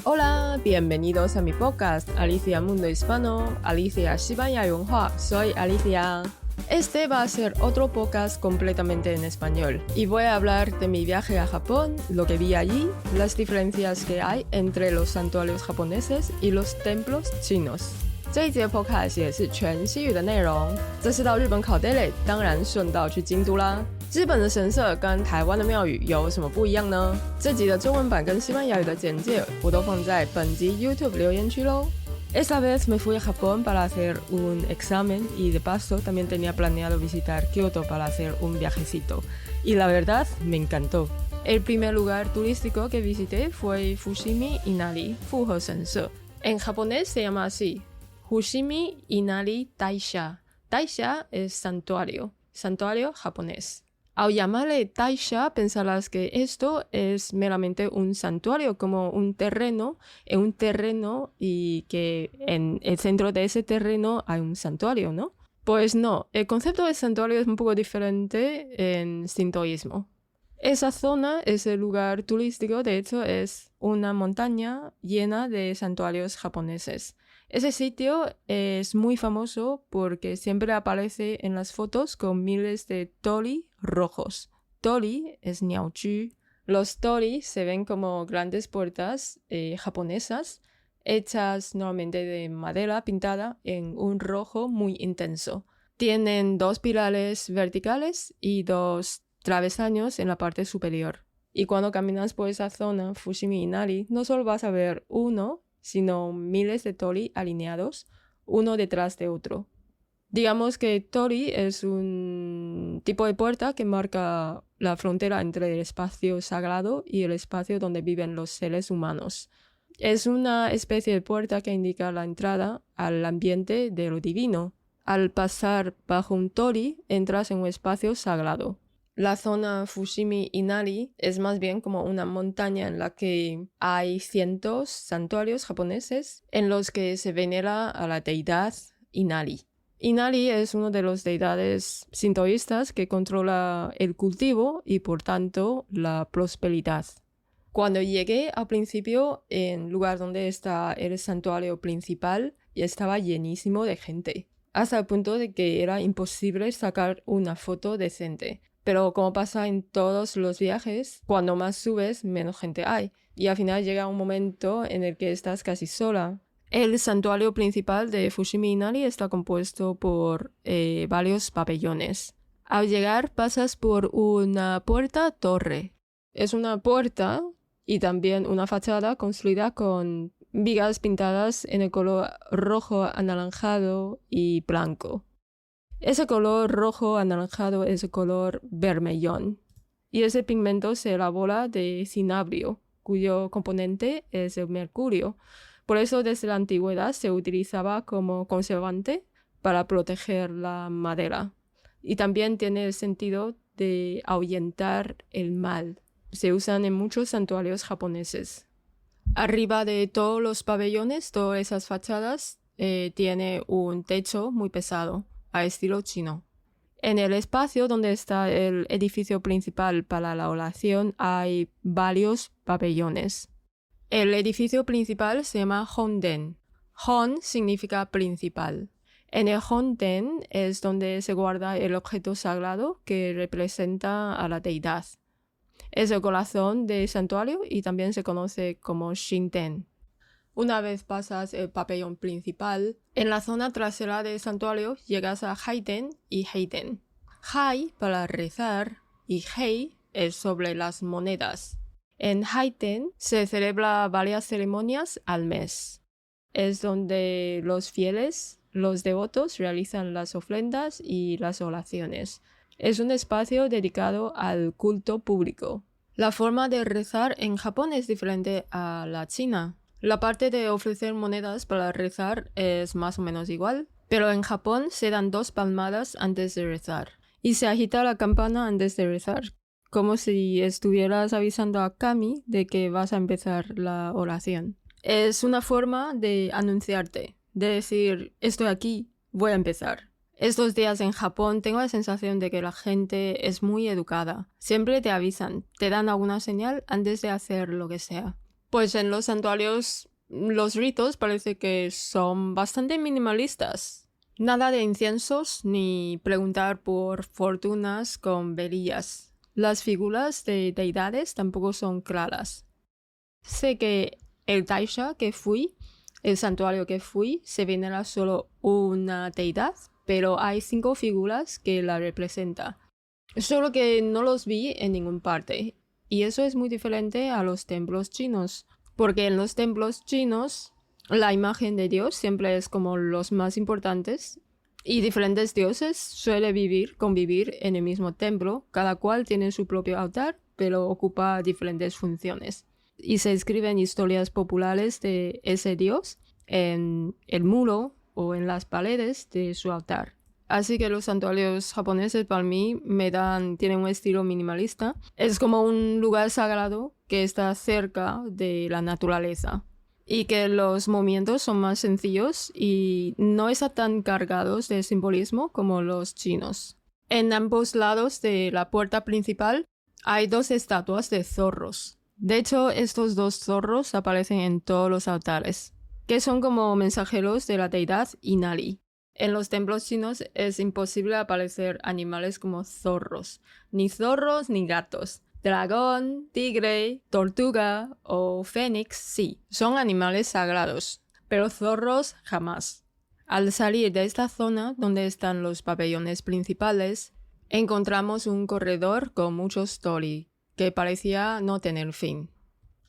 Hola, bienvenidos a mi podcast Alicia Mundo Hispano, Alicia 西班牙文化, soy Alicia. Este va a ser otro podcast completamente en español y voy a hablar de mi viaje a Japón, lo que vi allí, las diferencias que hay entre los santuarios japoneses y los templos chinos. 这一节 podcast 也是全西语的内容，这次到日本考 daily， 当然顺道去京都啦。日本的神社跟台湾的庙宇有什么不一样呢？这集的中文版跟西班牙语的简介我都放在本集 YouTube 留言区咯。Esta vez me fui a Japón para hacer un examen y de paso también tenía planeado visitar Kioto para hacer un viajecito. Y la verdad, me encantó. El primer lugar turístico que visité fue Fushimi Inari, Fujo Senso. En japonés se llama así, Fushimi Inari Taisha. Taisha es santuario japonés. Al llamarle Taisha, pensarás que esto es meramente un santuario, como un terreno y que en el centro de ese terreno hay un santuario, ¿no? Pues no, el concepto de santuario es un poco diferente en sintoísmo. Esa zona, ese lugar turístico, de hecho, es una montaña llena de santuarios japoneses. Ese sitio es muy famoso porque siempre aparece en las fotos con miles de tori rojos. Tori es niaochu. Los tori se ven como grandes puertas japonesas hechas normalmente de madera pintada en un rojo muy intenso. Tienen 2 pilares verticales y 2 travesaños en la parte superior. Y cuando caminas por esa zona, Fushimi Inari, no solo vas a ver uno, sino miles de tori alineados, uno detrás de otro. Digamos que tori es un tipo de puerta que marca la frontera entre el espacio sagrado y el espacio donde viven los seres humanos. Es una especie de puerta que indica la entrada al ambiente de lo divino. Al pasar bajo un tori, entras en un espacio sagrado. La zona Fushimi Inari es más bien como una montaña en la que hay cientos santuarios japoneses en los que se venera a la deidad Inari. Inari es uno de los deidades sintoístas que controla el cultivo y por tanto la prosperidad. Cuando llegué al principio, en el lugar donde está el santuario principal, ya estaba llenísimo de gente, hasta el punto de que era imposible sacar una foto decente. Pero como pasa en todos los viajes, cuando más subes, menos gente hay. Y al final llega un momento en el que estás casi sola. El santuario principal de Fushimi Inari está compuesto por varios pabellones. Al llegar pasas por una puerta-torre. Es una puerta y también una fachada construida con vigas pintadas en el color rojo, anaranjado y blanco. Ese color rojo anaranjado es el color vermellón y ese pigmento se elabora de cinabrio, cuyo componente es el mercurio. Por eso desde la antigüedad se utilizaba como conservante para proteger la madera. Y también tiene el sentido de ahuyentar el mal. Se usan en muchos santuarios japoneses. Arriba de todos los pabellones, todas esas fachadas, tiene un techo muy pesado, a estilo chino. En el espacio donde está el edificio principal para la oración hay varios pabellones. El edificio principal se llama Honden. Hon significa principal. En el Honden es donde se guarda el objeto sagrado que representa a la deidad. Es el corazón del santuario y también se conoce como Shinten. Una vez pasas el pabellón principal, en la zona trasera del santuario llegas a Haiten y Heiten. Hai para rezar y Hei es sobre las monedas. En Haiten se celebra varias ceremonias al mes. Es donde los fieles, los devotos, realizan las ofrendas y las oraciones. Es un espacio dedicado al culto público. La forma de rezar en Japón es diferente a la china. La parte de ofrecer monedas para rezar es más o menos igual, pero en Japón se dan 2 palmadas antes de rezar y se agita la campana antes de rezar, como si estuvieras avisando a Kami de que vas a empezar la oración. Es una forma de anunciarte, de decir, estoy aquí, voy a empezar. Estos días en Japón tengo la sensación de que la gente es muy educada. Siempre te avisan, te dan alguna señal antes de hacer lo que sea. Pues en los santuarios los ritos parece que son bastante minimalistas. Nada de inciensos ni preguntar por fortunas con velillas. Las figuras de deidades tampoco son claras. Sé que el Taisha que fui, el santuario que fui, se venera solo una deidad, pero hay 5 figuras que la representan. Solo que no los vi en ninguna parte. Y eso es muy diferente a los templos chinos, porque en los templos chinos la imagen de Dios siempre es como los más importantes y diferentes dioses suelen convivir en el mismo templo, cada cual tiene su propio altar, pero ocupa diferentes funciones. Y se escriben historias populares de ese dios en el muro o en las paredes de su altar. Así que los santuarios japoneses para mí tienen un estilo minimalista. Es como un lugar sagrado que está cerca de la naturaleza y que los movimientos son más sencillos y no están tan cargados de simbolismo como los chinos. En ambos lados de la puerta principal hay 2 estatuas de zorros. De hecho, estos 2 zorros aparecen en todos los altares, que son como mensajeros de la deidad Inari. En los templos chinos es imposible aparecer animales como zorros ni gatos. Dragón, tigre, tortuga o fénix sí, son animales sagrados, pero zorros jamás. Al salir de esta zona donde están los pabellones principales, encontramos un corredor con muchos torii, que parecía no tener fin.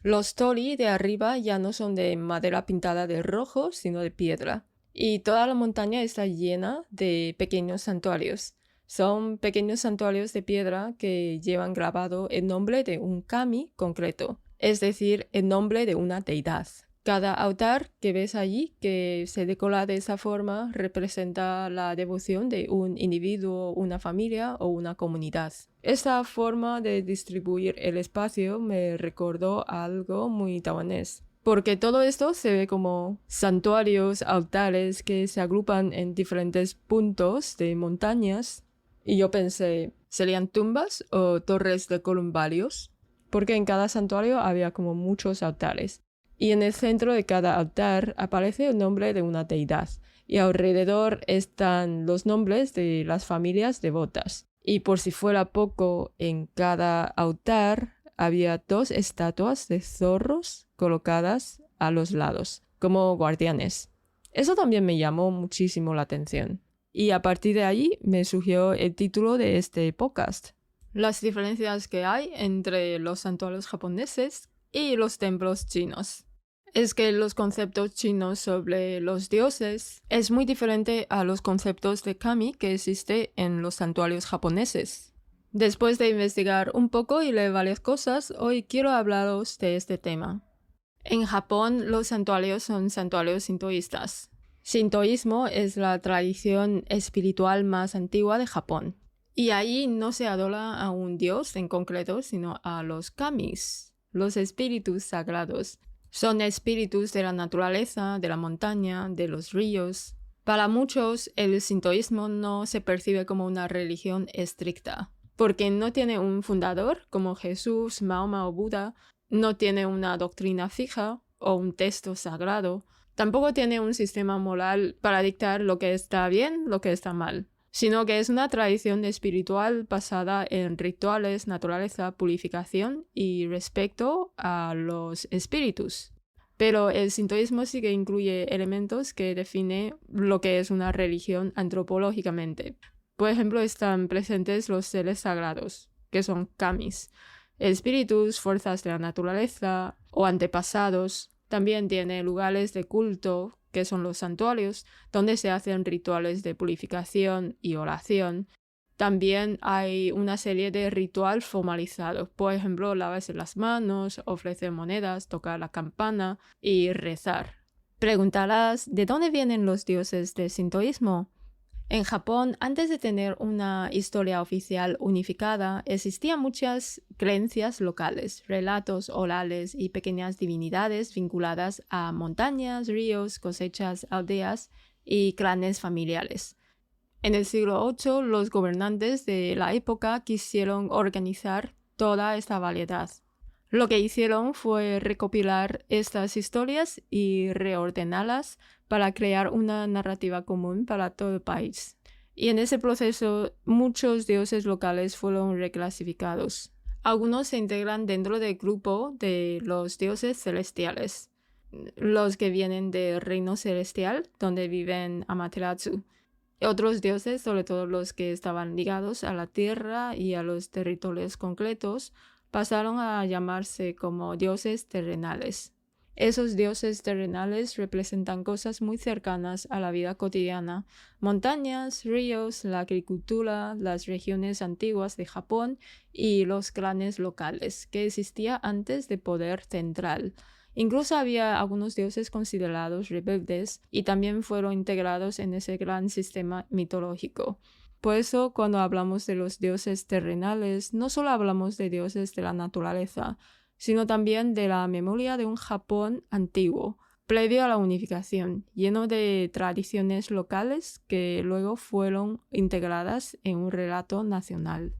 Los torii de arriba ya no son de madera pintada de rojo, sino de piedra. Y toda la montaña está llena de pequeños santuarios. Son pequeños santuarios de piedra que llevan grabado el nombre de un kami concreto, es decir, el nombre de una deidad. Cada altar que ves allí, que se decora de esa forma, representa la devoción de un individuo, una familia o una comunidad. Esta forma de distribuir el espacio me recordó algo muy taiwanés. Porque todo esto se ve como santuarios, altares que se agrupan en diferentes puntos de montañas. Y yo pensé, ¿serían tumbas o torres de columbarios? Porque en cada santuario había como muchos altares. Y en el centro de cada altar aparece el nombre de una deidad. Y alrededor están los nombres de las familias devotas. Y por si fuera poco, en cada altar había 2 estatuas de zorros colocadas a los lados, como guardianes. Eso también me llamó muchísimo la atención. Y a partir de ahí me surgió el título de este podcast. Las diferencias que hay entre los santuarios japoneses y los templos chinos. Es que los conceptos chinos sobre los dioses es muy diferente a los conceptos de kami que existe en los santuarios japoneses. Después de investigar un poco y leer varias cosas, hoy quiero hablaros de este tema. En Japón, los santuarios son santuarios sintoístas. Sintoísmo es la tradición espiritual más antigua de Japón. Y ahí no se adora a un dios en concreto, sino a los kamis, los espíritus sagrados. Son espíritus de la naturaleza, de la montaña, de los ríos. Para muchos, el sintoísmo no se percibe como una religión estricta, porque no tiene un fundador como Jesús, Mahoma o Buda, no tiene una doctrina fija o un texto sagrado, tampoco tiene un sistema moral para dictar lo que está bien, lo que está mal, sino que es una tradición espiritual basada en rituales, naturaleza, purificación y respeto a los espíritus. Pero el sintoísmo sí que incluye elementos que definen lo que es una religión antropológicamente. Por ejemplo, están presentes los seres sagrados, que son kamis, espíritus, fuerzas de la naturaleza o antepasados. También tiene lugares de culto, que son los santuarios, donde se hacen rituales de purificación y oración. También hay una serie de rituales formalizados, por ejemplo, lavarse las manos, ofrecer monedas, tocar la campana y rezar. Preguntarás, ¿de dónde vienen los dioses del sintoísmo? En Japón, antes de tener una historia oficial unificada, existían muchas creencias locales, relatos orales y pequeñas divinidades vinculadas a montañas, ríos, cosechas, aldeas y clanes familiares. En el siglo VIII, los gobernantes de la época quisieron organizar toda esta variedad. Lo que hicieron fue recopilar estas historias y reordenarlas para crear una narrativa común para todo el país. Y en ese proceso, muchos dioses locales fueron reclasificados. Algunos se integran dentro del grupo de los dioses celestiales, los que vienen del reino celestial, donde viven Amaterasu. Otros dioses, sobre todo los que estaban ligados a la tierra y a los territorios concretos, pasaron a llamarse como dioses terrenales. Esos dioses terrenales representan cosas muy cercanas a la vida cotidiana: montañas, ríos, la agricultura, las regiones antiguas de Japón y los clanes locales que existían antes del poder central. Incluso había algunos dioses considerados rebeldes y también fueron integrados en ese gran sistema mitológico. Por eso, cuando hablamos de los dioses terrenales, no solo hablamos de dioses de la naturaleza, sino también de la memoria de un Japón antiguo, previo a la unificación, lleno de tradiciones locales que luego fueron integradas en un relato nacional.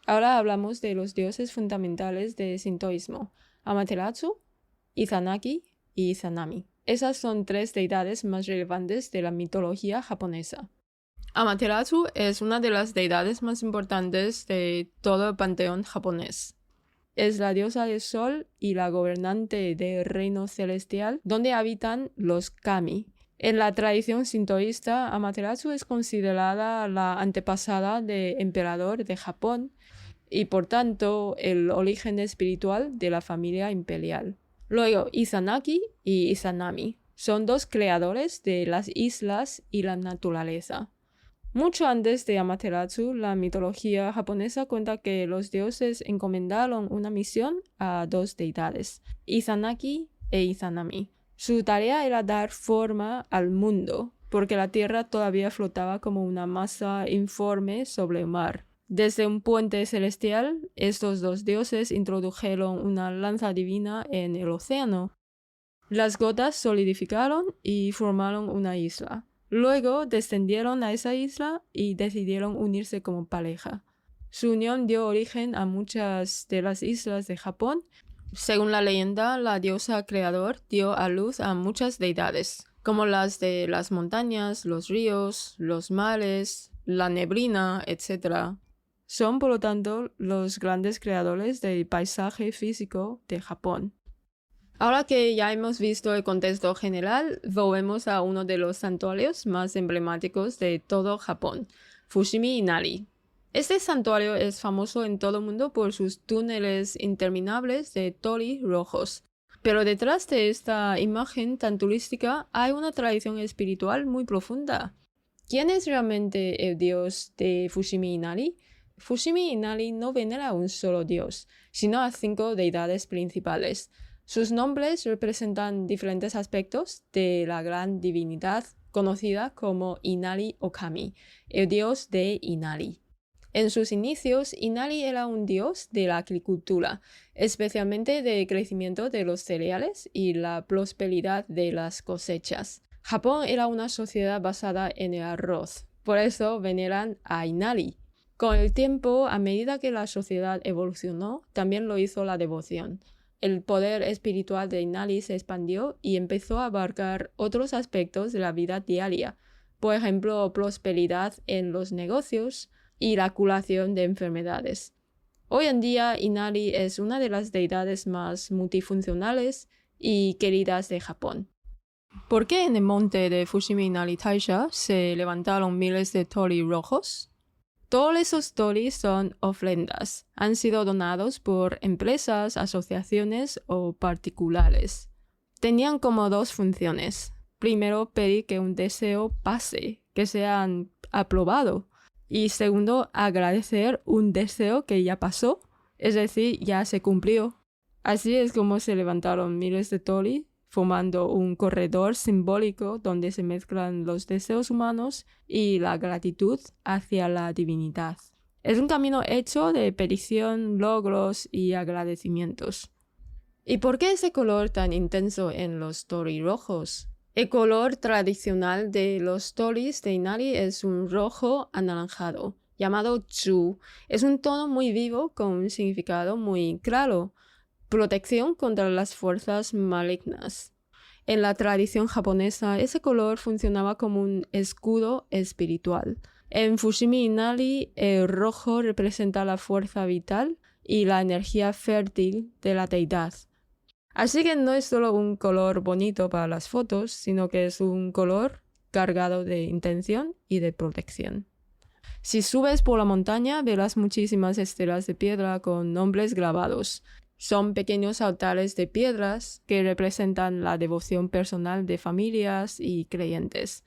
Ahora hablamos de los dioses fundamentales del sintoísmo: Amaterasu, Izanagi y Izanami. Esas son tres deidades más relevantes de la mitología japonesa. Amaterasu es una de las deidades más importantes de todo el panteón japonés. Es la diosa del sol y la gobernante del reino celestial, donde habitan los kami. En la tradición sintoísta, Amaterasu es considerada la antepasada del emperador de Japón y, por tanto, el origen espiritual de la familia imperial. Luego, Izanagi y Izanami son dos creadores de las islas y la naturaleza. Mucho antes de Amaterasu, la mitología japonesa cuenta que los dioses encomendaron una misión a dos deidades, Izanagi e Izanami. Su tarea era dar forma al mundo, porque la tierra todavía flotaba como una masa informe sobre el mar. Desde un puente celestial, estos dos dioses introdujeron una lanza divina en el océano. Las gotas solidificaron y formaron una isla. Luego descendieron a esa isla y decidieron unirse como pareja. Su unión dio origen a muchas de las islas de Japón. Según la leyenda, la diosa creador dio a luz a muchas deidades, como las de las montañas, los ríos, los mares, la neblina, etc. Son, por lo tanto, los grandes creadores del paisaje físico de Japón. Ahora que ya hemos visto el contexto general, volvemos a uno de los santuarios más emblemáticos de todo Japón, Fushimi Inari. Este santuario es famoso en todo el mundo por sus túneles interminables de torii rojos. Pero detrás de esta imagen tan turística hay una tradición espiritual muy profunda. ¿Quién es realmente el dios de Fushimi Inari? Fushimi Inari no venera a un solo dios, sino a 5 deidades principales. Sus nombres representan diferentes aspectos de la gran divinidad conocida como Inari Okami, el dios de Inari. En sus inicios, Inari era un dios de la agricultura, especialmente del crecimiento de los cereales y la prosperidad de las cosechas. Japón era una sociedad basada en el arroz, por eso veneran a Inari. Con el tiempo, a medida que la sociedad evolucionó, también lo hizo la devoción. El poder espiritual de Inari se expandió y empezó a abarcar otros aspectos de la vida diaria, por ejemplo, prosperidad en los negocios y la curación de enfermedades. Hoy en día, Inari es una de las deidades más multifuncionales y queridas de Japón. ¿Por qué en el monte de Fushimi Inari Taisha se levantaron miles de torii rojos? Todos esos torii son ofrendas. Han sido donados por empresas, asociaciones o particulares. Tenían como 2 funciones. Primero, pedir que un deseo pase, que sean aprobado. Y segundo, agradecer un deseo que ya pasó, es decir, ya se cumplió. Así es como se levantaron miles de torii, formando un corredor simbólico donde se mezclan los deseos humanos y la gratitud hacia la divinidad. Es un camino hecho de petición, logros y agradecimientos. ¿Y por qué ese color tan intenso en los torii rojos? El color tradicional de los torii de Inari es un rojo anaranjado, llamado chu. Es un tono muy vivo con un significado muy claro. protección contra las fuerzas malignas. En la tradición japonesa, ese color funcionaba como un escudo espiritual. En Fushimi Inari, el rojo representa la fuerza vital y la energía fértil de la deidad. Así que no es solo un color bonito para las fotos, sino que es un color cargado de intención y de protección. Si subes por la montaña, verás muchísimas estelas de piedra con nombres grabados. Son pequeños altares de piedras que representan la devoción personal de familias y creyentes.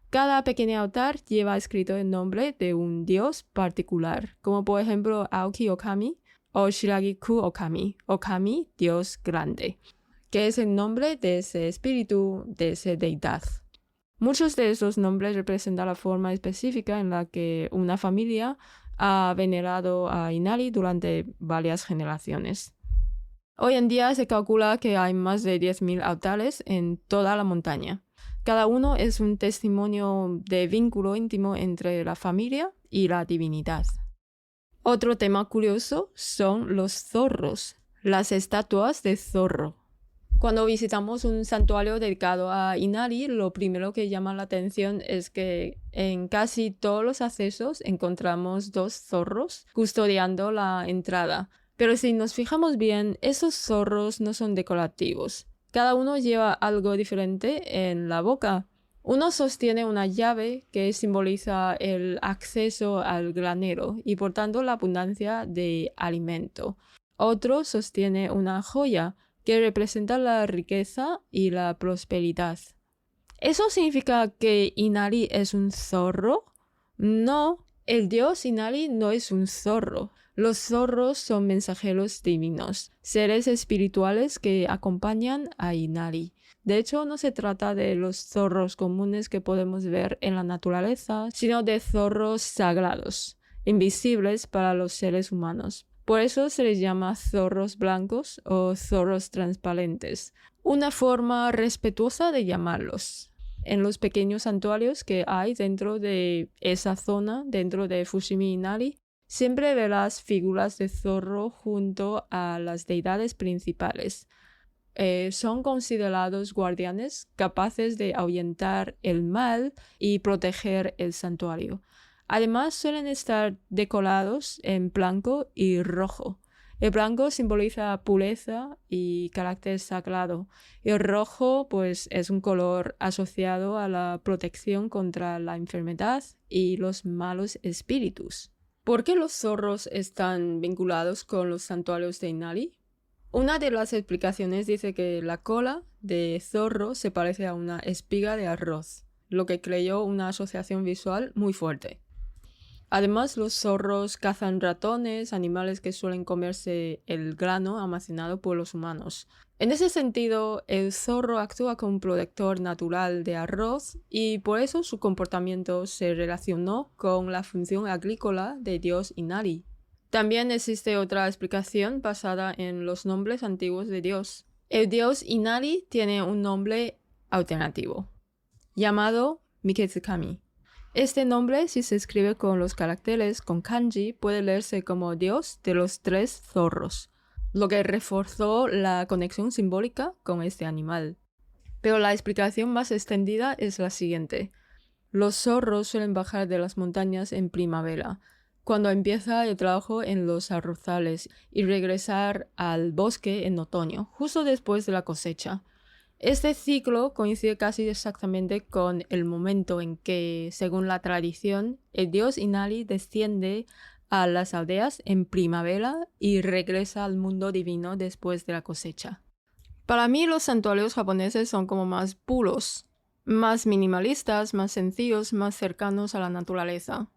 Cada pequeño altar lleva escrito el nombre de un dios particular, como por ejemplo Aoki Okami o Shiragiku Okami, Okami, dios grande, que es el nombre de ese espíritu, de esa deidad. Muchos de esos nombres representan la forma específica en la que una familia ha venerado a Inari durante varias generaciones. Hoy en día se calcula que hay más de 10.000 altares en toda la montaña. Cada uno es un testimonio de vínculo íntimo entre la familia y la divinidad. Otro tema curioso son los zorros, las estatuas de zorro. Cuando visitamos un santuario dedicado a Inari, lo primero que llama la atención es que en casi todos los accesos encontramos 2 zorros custodiando la entrada. Pero si nos fijamos bien, esos zorros no son decorativos. Cada uno lleva algo diferente en la boca. Uno sostiene una llave que simboliza el acceso al granero y por tanto la abundancia de alimento. Otro sostiene una joya que representa la riqueza y la prosperidad. ¿Eso significa que Inari es un zorro? No, el dios Inari no es un zorro. Los zorros son mensajeros divinos, seres espirituales que acompañan a Inari. De hecho, no se trata de los zorros comunes que podemos ver en la naturaleza, sino de zorros sagrados, invisibles para los seres humanos. Por eso se les llama zorros blancos o zorros transparentes, una forma respetuosa de llamarlos. En los pequeños santuarios que hay dentro de esa zona, dentro de Fushimi Inari, siempre verás figuras de zorro junto a las deidades principales. Son considerados guardianes capaces de ahuyentar el mal y proteger el santuario. Además, suelen estar decorados en blanco y rojo. El blanco simboliza pureza y carácter sagrado. El rojo, pues, es un color asociado a la protección contra la enfermedad y los malos espíritus. ¿Por qué los zorros están vinculados con los santuarios de Inari? Una de las explicaciones dice que la cola de zorro se parece a una espiga de arroz, lo que creó una asociación visual muy fuerte. Además, los zorros cazan ratones, animales que suelen comerse el grano almacenado por los humanos. En ese sentido, el zorro actúa como un protector natural de arroz y por eso su comportamiento se relacionó con la función agrícola de dios Inari. También existe otra explicación basada en los nombres antiguos de Dios. El dios Inari tiene un nombre alternativo, llamado Miketsukami. Este nombre, si se escribe con los caracteres con kanji, puede leerse como Dios de los 3 zorros, lo que reforzó la conexión simbólica con este animal. Pero la explicación más extendida es la siguiente. Los zorros suelen bajar de las montañas en primavera, cuando empieza el trabajo en los arrozales, y regresar al bosque en otoño, justo después de la cosecha. Este ciclo coincide casi exactamente con el momento en que, según la tradición, el dios Inari desciende a las aldeas en primavera y regresa al mundo divino después de la cosecha. Para mí los santuarios japoneses son como más puros, más minimalistas, más sencillos, más cercanos a la naturaleza.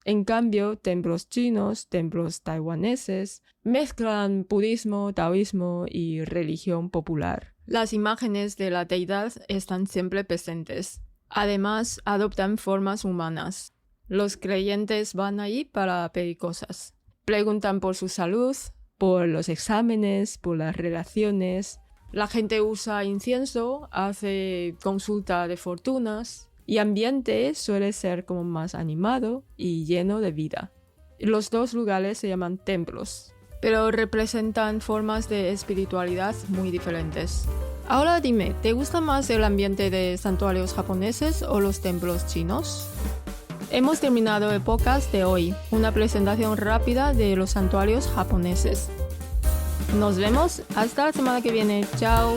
En cambio, templos chinos, templos taiwaneses, mezclan budismo, taoísmo y religión popular. Las imágenes de la deidad están siempre presentes. Además, adoptan formas humanas. Los creyentes van ahí para pedir cosas. Preguntan por su salud, por los exámenes, por las relaciones. La gente usa incienso, hace consulta de fortunas. Y ambiente suele ser como más animado y lleno de vida. Los 2 lugares se llaman templos. pero representan formas de espiritualidad muy diferentes. Ahora dime, ¿te gusta más el ambiente de santuarios japoneses o los templos chinos? Hemos terminado el podcast de hoy, una presentación rápida de los santuarios japoneses. Nos vemos hasta la semana que viene. Chao.